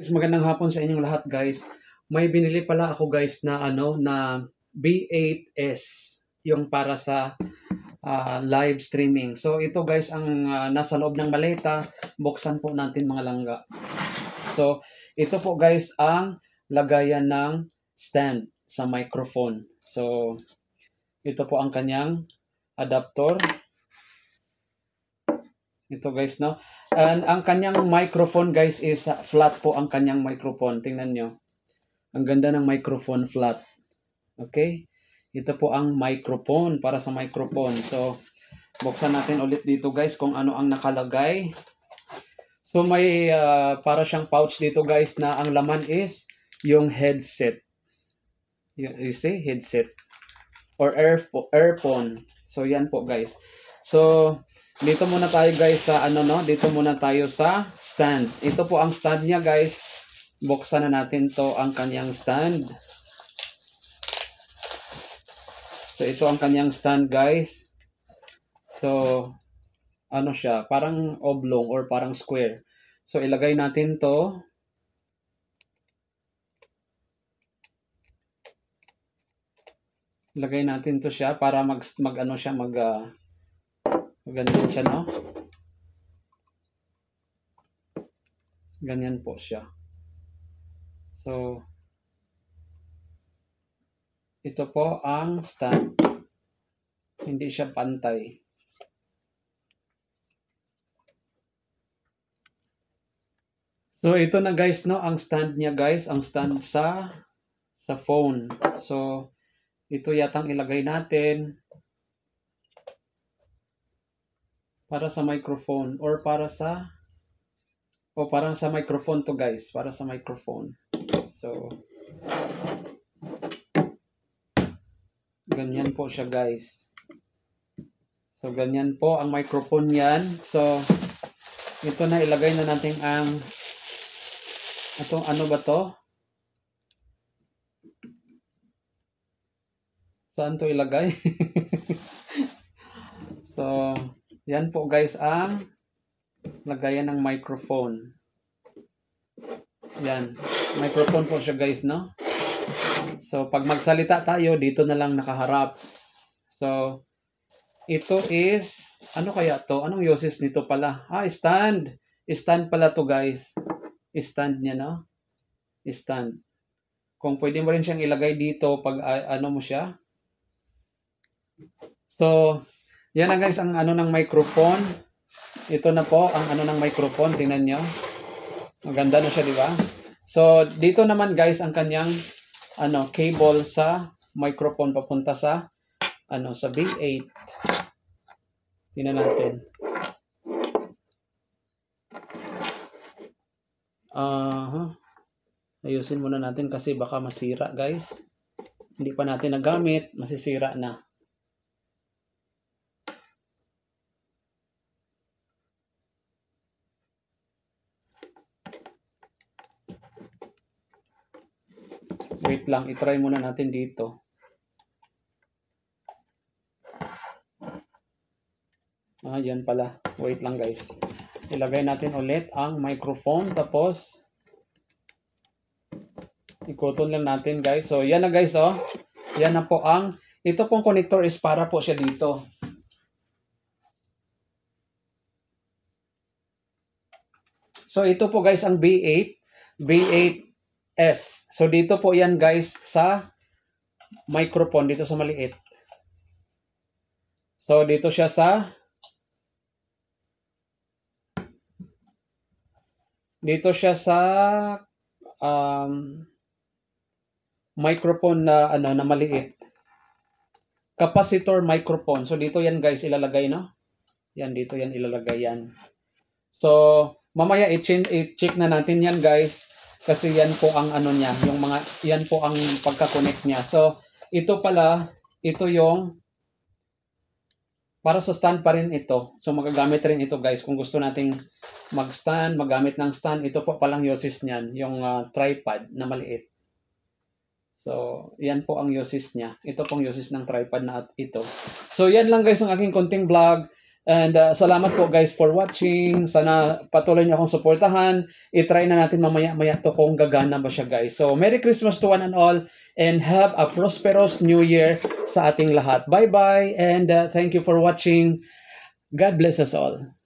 Guys, magandang hapon sa inyong lahat guys. May binili pala ako guys na na B8S yung para sa live streaming. So ito guys ang nasa loob ng maleta. Buksan po natin mga langga. So ito po guys ang lagayan ng stand sa microphone. So ito po ang kanyang adapter. Ito guys, no? And ang kanyang microphone guys is flat po ang kanyang microphone. Tingnan nyo. Ang ganda ng microphone, flat. Okay? Ito po ang microphone para sa microphone. So, buksan natin ulit dito guys kung ano ang nakalagay. So, may para siyang pouch dito guys na ang laman is yung headset. You see? Headset. Or earphone. So, yan po guys. So, dito muna tayo guys sa dito muna tayo sa stand. Ito po ang stand niya guys. Buksan na natin to ang kanyang stand. So ito ang kanyang stand guys. So ano siya, parang oblong or parang square. So ilagay natin to. Ilagay natin to siya para ganyan siya, no? Ganyan po siya. So, ito po ang stand. Hindi siya pantay. So, ito na guys, no? Ang stand niya guys. Ang stand sa phone. So, ito yatang ilagay natin para sa microphone or para sa parang sa microphone to guys. Para sa microphone. So, ganyan po siya guys. So, ganyan po ang microphone yan. So, ito na ilagay na natin ang itong ano ba to? Saan to ilagay? So, yan po guys ang lagayan ng microphone. Yan. Microphone po siya guys, no? So, pag magsalita tayo, dito na lang nakaharap. So, ito is, ano kaya to? Anong uses nito pala? Stand. Stand pala to guys. Stand niya, no? Stand. Kung pwede mo rin siyang ilagay dito pag ano mo siya. So, yan na guys ang ano ng microphone. Ito na po ang ano ng microphone. Tingnan nyo. Maganda na siya, di ba? So, dito naman guys ang kanyang cable sa microphone papunta sa sa B8. Tingnan natin. Ayusin muna natin kasi baka masira guys. Hindi pa natin nagamit, masisira na. Wait lang, itry muna natin dito. Yan pala. Wait lang guys. Ilagay natin ulit ang microphone tapos ikuton lang natin guys. So yan na guys, oh. Yan na po ito pong connector is para po siya dito. So ito po guys ang B8S. So dito po yan guys sa microphone dito sa maliit. So dito siya sa microphone na na maliit. Capacitor microphone. So dito yan guys ilalagay, no? Yan dito yan ilalagay yan. So mamaya i-check na natin yan guys kasi yan po ang niya, yan po ang pagka-connect niya. So ito pala, ito yung para sa stand pa rin ito. So magagamit rin ito guys kung gusto nating mag-stand, magamit ng stand. Ito po palang uses niyan, yung tripod na maliit. So yan po ang uses niya. Ito pong uses ng tripod na ito. So yan lang guys ang aking konting vlog. And salamat po guys for watching. Sana patuloy niyo akong suportahan. I-try na natin mamaya-maya to kung gagana ba siya guys. So Merry Christmas to one and all and have a prosperous New Year sa ating lahat. Bye-bye and thank you for watching. God bless us all.